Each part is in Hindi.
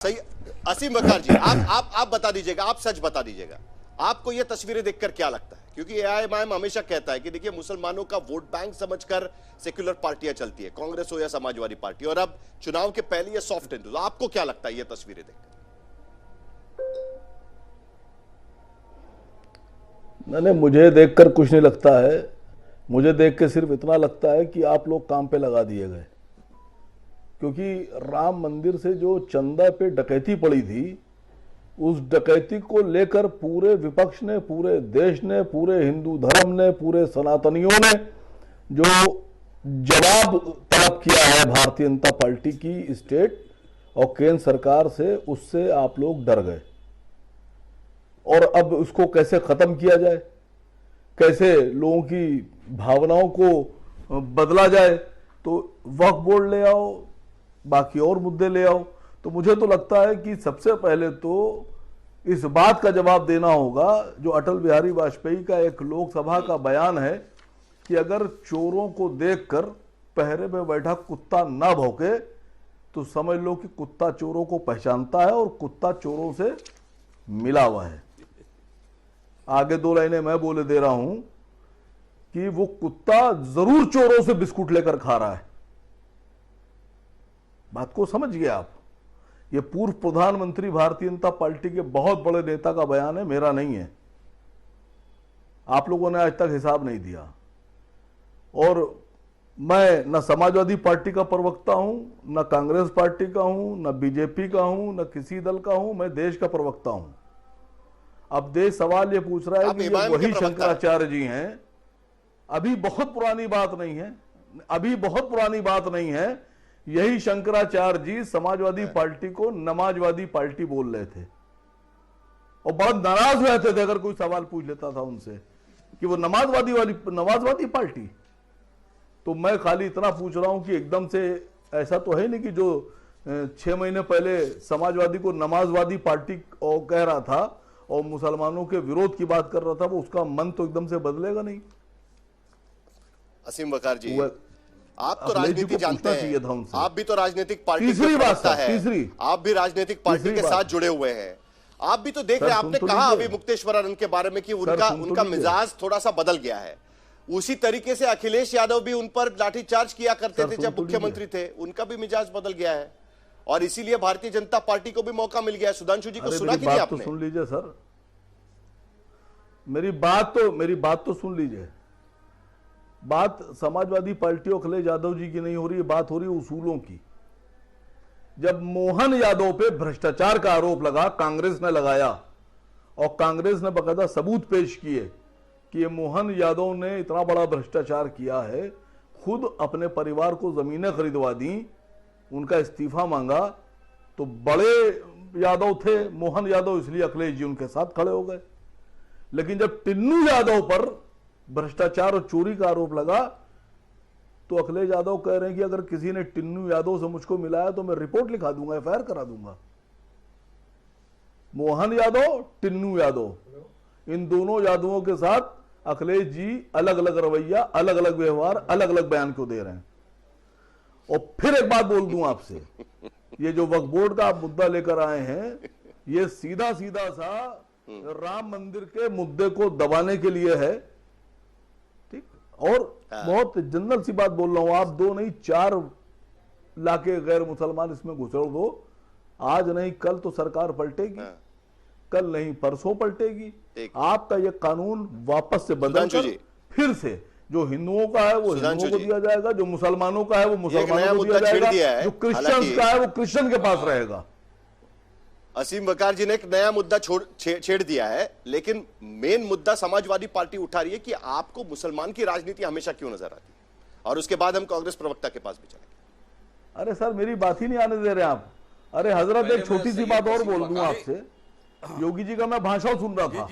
सही। असीम वकार जी, आप बता दीजिएगा, आप सच बता दीजिएगा, आपको ये तस्वीरें देखकर क्या लगता है? क्योंकि एआईएमआईएम हमेशा कहता है कि देखिए मुसलमानों का वोट बैंक समझकर सेक्युलर पार्टियां चलती है, कांग्रेस हो या समाजवादी पार्टी, और अब चुनाव के पहले ये सॉफ्ट हिंदू। आपको क्या लगता है ये तस्वीरें देखकर? नहीं, मुझे देखकर कुछ नहीं लगता है। मुझे देख के सिर्फ इतना लगता है कि आप लोग काम पे लगा दिए गए, क्योंकि राम मंदिर से जो चंदा पे डकैती पड़ी थी, उस डकैती को लेकर पूरे विपक्ष ने, पूरे देश ने, पूरे हिंदू धर्म ने, पूरे सनातनियों ने जो जवाब तलब किया है भारतीय जनता पार्टी की स्टेट और केंद्र सरकार से, उससे आप लोग डर गए। और अब उसको कैसे खत्म किया जाए, कैसे लोगों की भावनाओं को बदला जाए, तो वक्फ बोर्ड ले आओ, बाकी और मुद्दे ले आओ। तो मुझे तो लगता है कि सबसे पहले तो इस बात का जवाब देना होगा जो अटल बिहारी वाजपेयी का एक लोकसभा का बयान है कि अगर चोरों को देखकर पहरे में बैठा कुत्ता ना भौंके तो समझ लो कि कुत्ता चोरों को पहचानता है और कुत्ता चोरों से मिला हुआ है। आगे दो लाइनें मैं बोले दे रहा हूं कि वो कुत्ता जरूर चोरों से बिस्कुट लेकर खा रहा है। बात को समझ गए आप? ये पूर्व प्रधानमंत्री भारतीय जनता पार्टी के बहुत बड़े नेता का बयान है, मेरा नहीं है। आप लोगों ने आज तक हिसाब नहीं दिया। और मैं न समाजवादी पार्टी का प्रवक्ता हूं, न कांग्रेस पार्टी का हूं, न बीजेपी का हूं, न किसी दल का हूं। मैं देश का प्रवक्ता हूं। अब देश सवाल ये पूछ रहा है कि ये वही शंकराचार्य जी हैं। अभी बहुत पुरानी बात नहीं है, अभी बहुत पुरानी बात नहीं है। यही शंकराचार्य जी समाजवादी पार्टी को नमाजवादी पार्टी बोल रहे थे और बड़ा नाराज रहते थे अगर कोई सवाल पूछ लेता था उनसे कि वो नमाजवादी पार्टी। तो मैं खाली इतना पूछ रहा हूं कि एकदम से ऐसा तो है नहीं कि जो 6 महीने पहले समाजवादी को नमाजवादी पार्टी कह रहा था और मुसलमानों के विरोध की बात कर रहा था, वो उसका मन तो एकदम से बदलेगा नहीं। असीम वकार जी, आप तो राजनीति जानते हैं, आप भी तो राजनीतिक पार्टी तीसरी बात है, आप भी राजनीतिक पार्टी के साथ जुड़े हुए हैं। आप भी तो देख रहे हैं, आपने कहा अभी मुक्तेश्वरानंद के बारे में कि उनका मिजाज थोड़ा सा बदल गया है। उसी तरीके से अखिलेश यादव भी उन पर लाठीचार्ज किया करते थे जब मुख्यमंत्री थे, उनका भी मिजाज बदल गया है और इसीलिए भारतीय जनता पार्टी को भी मौका मिल गया। सुधांशु जी को सुना कि नहीं आपने? तो सुन लीजिए सर, मेरी बात तो सुन लीजिए। बात समाजवादी पार्टी और अखिलेश यादव जी की नहीं हो रही है, बात हो रही है उसूलों की। जब मोहन यादव पे भ्रष्टाचार का आरोप लगा, कांग्रेस ने लगाया और कांग्रेस ने बकायदा सबूत पेश किए कि ये मोहन यादव ने इतना बड़ा भ्रष्टाचार किया है, खुद अपने परिवार को जमीनें खरीदवा दी, उनका इस्तीफा मांगा, तो बड़े यादव थे मोहन यादव, इसलिए अखिलेश जी उनके साथ खड़े हो गए। लेकिन जब टिन्नू यादव पर भ्रष्टाचार और चोरी का आरोप लगा तो अखिलेश यादव कह रहे हैं कि अगर किसी ने टिन्नू यादव से मुझको मिलाया तो मैं रिपोर्ट लिखा दूंगा, एफआईआर करा दूंगा। मोहन यादव, टिन्नू यादव, इन दोनों यादवों के साथ अखिलेश जी अलग अलग रवैया, अलग अलग व्यवहार, अलग अलग बयान क्यों दे रहे हैं? और फिर एक बात बोल दूं आपसे, ये जो वक्फ बोर्ड का आप मुद्दा लेकर आए हैं, ये सीधा सीधा सा राम मंदिर के मुद्दे को दबाने के लिए है। ठीक, और बहुत जनरल सी बात बोल रहा हूं, आप 2 नहीं 4 लाके गैर मुसलमान इसमें घुसड़ दो, आज नहीं कल तो सरकार पलटेगी, कल नहीं परसों पलटेगी। आपका ये कानून वापस से बदलकर फिर से जो हिंदुओं का है वो हिंदुओं को दिया जाएगा, जो मुसलमानों का है वो मुसलमानों को दिया जाएगा, जो क्रिश्चियन का है वो क्रिश्चियन के पास रहेगा। असीम वकार जी ने एक नया मुद्दा छेड़ दिया है, लेकिन मेन मुद्दा समाजवादी पार्टी उठा रही है कि आपको मुसलमान की राजनीति हमेशा क्यों नजर आती है, और उसके बाद हम कांग्रेस प्रवक्ता के पास भी चलेंगे। अरे सर, मेरी बात ही नहीं आने दे रहे आप। अरे हजरत, एक छोटी सी बात और बोल दूं आपसे। योगी जी का मैं भाषण सुन रहा था।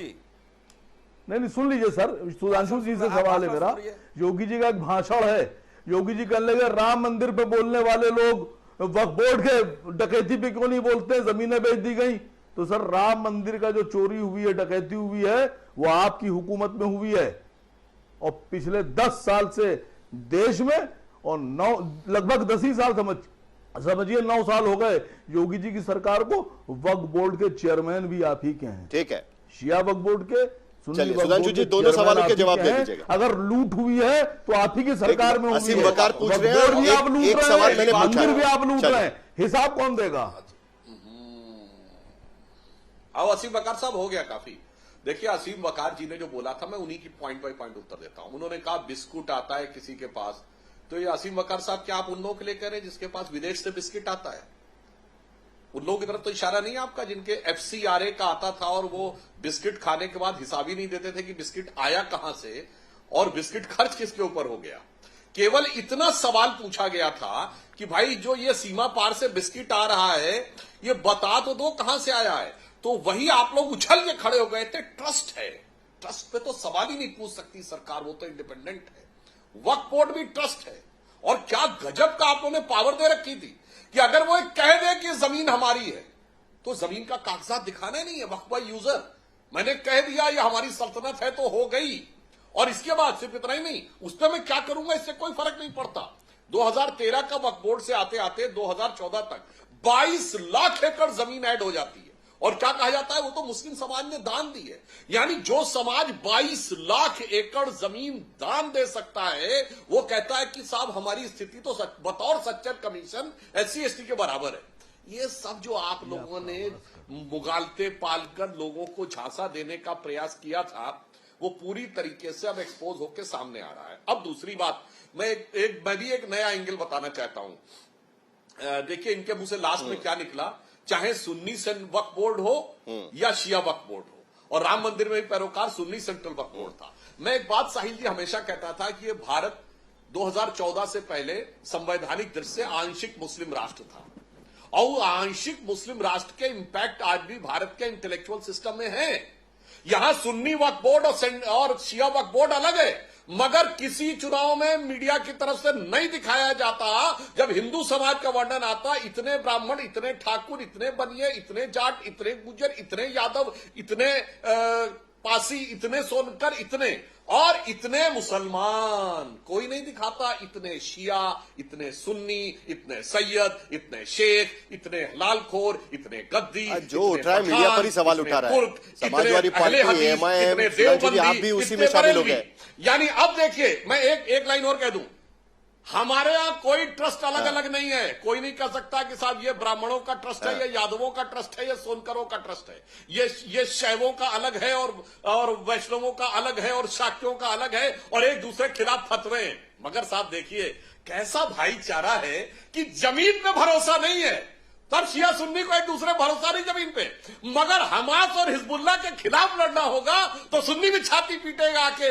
नहीं, सुन लीजिए सर, सुधांशु जी से सवाल है मेरा। योगी जी का एक भाषण है, योगी जी कहने लगे राम मंदिर पे बोलने वाले लोग वक्फ बोर्ड के डकैती पे क्यों नहीं बोलते, जमीनें बेच दी गई। तो सर, राम मंदिर का जो चोरी हुई है, डकैती हुई है, वो आपकी हुकूमत में हुई है और पिछले 10 साल से देश में और लगभग 10 ही साल समझ समझिए 9 साल हो गए योगी जी की सरकार को, वक्फ बोर्ड के चेयरमैन भी आप ही के हैं। ठीक है, शिया वक्फ बोर्ड के, चलिए सुधांशु जी दोनों सवालों के जवाब दे दीजिएगा। अगर लूट हुई है तो आप ही की सरकार में हुई है। असीम वकार पूछ रहे हैं, एक सवाल मैंने पूछा, मंदिर भी आप लूट रहे हैं, हिसाब कौन देगा? अब असीम वकार साहब हो गया काफी। देखिए असीम वकार जी ने जो बोला था मैं उन्हीं की पॉइंट बाय पॉइंट उत्तर देता हूं। उन्होंने कहा बिस्कुट आता है किसी के पास, तो ये असीम वकार साहब क्या आप उन लोगों के लिए कह रहे हैं जिसके पास विदेश से बिस्किट आता है? उन लोगों की तरफ तो इशारा नहीं है आपका जिनके FCRA का आता था और वो बिस्किट खाने के बाद हिसाब ही नहीं देते थे कि बिस्किट आया कहां से और बिस्किट खर्च किसके ऊपर हो गया। केवल इतना सवाल पूछा गया था कि भाई जो ये सीमा पार से बिस्किट आ रहा है ये बता तो दो कहां से आया है। तो वही आप लोग उछल के खड़े हो गए थे, ट्रस्ट है, ट्रस्ट पे तो सवाल ही नहीं पूछ सकती सरकार, वो तो इंडिपेंडेंट है। वक्फ बोर्ड भी ट्रस्ट है। और क्या गजब का आप लोगों ने पावर दे रखी थी कि अगर वो एक कह दे कि जमीन हमारी है तो जमीन का कागजात दिखाना नहीं है, वक्फ बाय यूजर मैंने कह दिया ये हमारी सल्तनत है तो हो गई। और इसके बाद सिर्फ इतना ही नहीं, उस पर मैं क्या करूंगा इससे कोई फर्क नहीं पड़ता। 2013 का वक्फ बोर्ड से आते आते 2014 तक 22 लाख एकड़ जमीन ऐड हो जाती है। और क्या कहा जाता है, वो तो मुस्लिम समाज ने दान दी है। यानी जो समाज 22 लाख एकड़ जमीन दान दे सकता है वो कहता है कि साहब हमारी स्थिति तो बतौर सच्चर कमीशन SC/ST के बराबर है। ये सब जो आप लोगों ने मुगालते पालकर लोगों को झांसा देने का प्रयास किया था वो पूरी तरीके से अब एक्सपोज होकर सामने आ रहा है। अब दूसरी बात, मैं भी एक नया एंगल बताना चाहता हूं। देखिए इनके मुंह से लास्ट में क्या निकला, चाहे सुन्नी वक्फ बोर्ड हो या शिया वक्फ बोर्ड हो, और राम मंदिर में भी पैरोकार सुन्नी सेंट्रल वक्फ बोर्ड था। मैं एक बात साहिल जी हमेशा कहता था कि ये भारत 2014 से पहले संवैधानिक दृष्टि से आंशिक मुस्लिम राष्ट्र था और आंशिक मुस्लिम राष्ट्र के इंपैक्ट आज भी भारत के इंटेलेक्चुअल सिस्टम में है। यहां सुन्नी वक्फ बोर्ड और शिया वक्फ बोर्ड अलग है, मगर किसी चुनाव में मीडिया की तरफ से नहीं दिखाया जाता। जब हिंदू समाज का वर्णन आता, इतने ब्राह्मण, इतने ठाकुर, इतने बनिए, इतने जाट, इतने गुज्जर, इतने यादव, इतने पासी, इतने सोनकर, इतने और इतने मुसलमान, कोई नहीं दिखाता। इतने शिया, इतने सुन्नी, इतने सैयद, इतने शेख, इतने हलालखोर, इतने गद्दी, जो उठ रहा है मीडिया पर ही सवाल उठा रहा है, समाजवादी पार्टी, MIM, आप भी उसी में शामिल हो गए। यानी अब देखिए मैं एक लाइन और कह दूं, हमारे यहां कोई ट्रस्ट अलग अलग नहीं है। कोई नहीं कह सकता कि साहब ये ब्राह्मणों का ट्रस्ट है, ये यादवों का ट्रस्ट है, ये सोनकरों का ट्रस्ट है, ये शैवों का अलग है और वैष्णवों का अलग है और शाक्यों का अलग है और एक दूसरे के खिलाफ फतवे हैं। मगर साहब देखिए कैसा भाईचारा है कि जमीन पे भरोसा नहीं है, तब शिया सुन्नी को एक दूसरे भरोसा नहीं जमीन पे, मगर हमास और हिजबुल्लाह के खिलाफ लड़ना होगा तो सुन्नी भी छाती पीटेगा आके,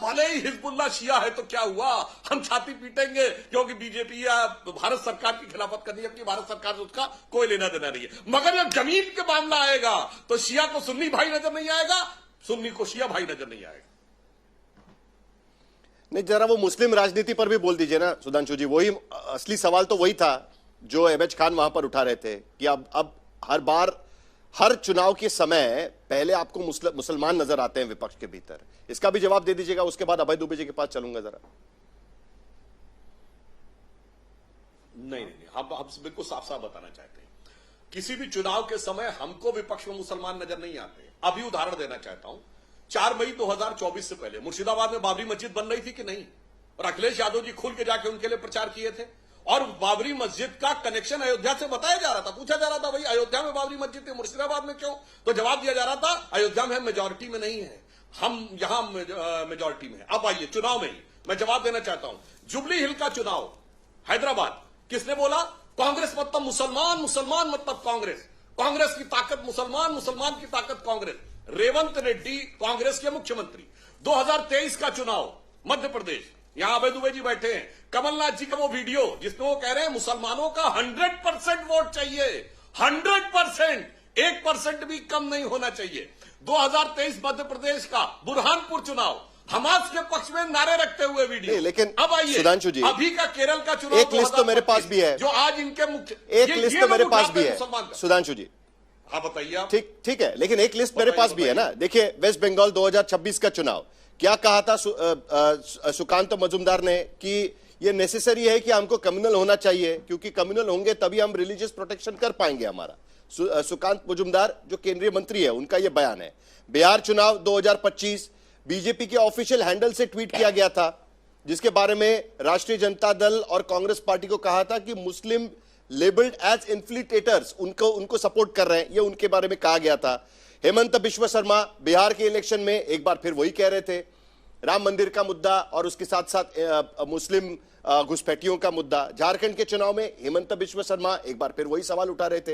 भले ही हिजबुल्लाह शिया है तो क्या हुआ, हम छाती पीटेंगे क्योंकि बीजेपी या भारत सरकार की खिलाफत करनी है, कि भारत सरकार से उसका कोई लेना देना नहीं है। मगर जब जमीन के मामला आएगा तो शिया को सुन्नी भाई नजर नहीं आएगा, सुन्नी को शिया भाई नजर नहीं आएगा। नहीं, जरा वो मुस्लिम राजनीति पर भी बोल दीजिए ना सुधांशु जी। वही असली सवाल तो वही था जो MH खान वहां पर उठा रहे थे कि अब हर बार हर चुनाव के समय पहले आपको मुसलमान नजर आते हैं विपक्ष के भीतर। इसका भी जवाब दे दीजिएगा, उसके बाद अभय दुबे जी के पास चलूंगा जरा। नहीं, हम बिल्कुल साफ साफ बताना चाहते हैं, किसी भी चुनाव के समय हमको विपक्ष में मुसलमान नजर नहीं आते। अभी उदाहरण देना चाहता हूं, 4 मई 2024 से पहले मुर्शिदाबाद में बाबरी मस्जिद बन रही थी कि नहीं, और अखिलेश यादव जी खुल के जाके उनके लिए प्रचार किए थे। और बाबरी मस्जिद का कनेक्शन अयोध्या से बताया जा रहा था, पूछा जा रहा था भाई अयोध्या में बाबरी मस्जिद थी, मुर्शिदाबाद में क्यों? तो जवाब दिया जा रहा था अयोध्या में हम मेजॉरिटी में नहीं है, हम यहां मेजॉरिटी में है। अब आइए चुनाव में ही मैं जवाब देना चाहता हूं। जुबली हिल का चुनाव हैदराबाद, किसने बोला? कांग्रेस मतलब मुसलमान, मुसलमान मतलब कांग्रेस, कांग्रेस की ताकत मुसलमान, मुसलमान की ताकत कांग्रेस। रेवंत रेड्डी कांग्रेस के मुख्यमंत्री। 2023 का चुनाव मध्य प्रदेश, यहां अभय दुबे जी बैठे हैं, कमलनाथ जी का वो वीडियो जिसमें वो कह रहे हैं मुसलमानों का 100% वोट चाहिए, 100%, 1% भी कम नहीं होना चाहिए। 2023 मध्य प्रदेश का बुरहानपुर चुनाव, हमास के पक्ष में नारे रखते हुए वीडियो। लेकिन अब आइए सुधांशु जी, अभी का केरल का चुनाव, एक लिस्ट तो मेरे पास भी है, जो आज इनके मुख्य, एक लिस्ट तो मेरे पास भी है सुधांशु जी। हाँ बताइए आप। ठीक है, लेकिन एक लिस्ट मेरे पास भी है ना। देखिए वेस्ट बंगाल 2026 का चुनाव, क्या कहा था सुकांत मजुमदार ने कि ये नेसेसरी है कि हमको कम्युनल होना चाहिए, क्योंकि कम्युनल होंगे तभी हम रिलीजियस प्रोटेक्शन कर पाएंगे हमारा। सुकांत मुजुमदार जो केंद्रीय मंत्री है, उनका यह बयान है। बिहार चुनाव 2025 बीजेपी के ऑफिशियल हैंडल से ट्वीट किया गया था, जिसके बारे में राष्ट्रीय जनता दल और कांग्रेस पार्टी को कहा था कि मुस्लिम लेबल्ड एज इन्फ्लिटेटर्स उनको सपोर्ट कर रहे हैं, ये उनके बारे में कहा गया था। हेमंत बिश्व शर्मा बिहार के इलेक्शन में एक बार फिर वही कह रहे थे, राम मंदिर का मुद्दा और उसके साथ साथ मुस्लिम घुसपैठियों का मुद्दा। झारखंड के चुनाव में हेमंत बिश्व शर्मा एक बार फिर वही सवाल उठा रहे थे।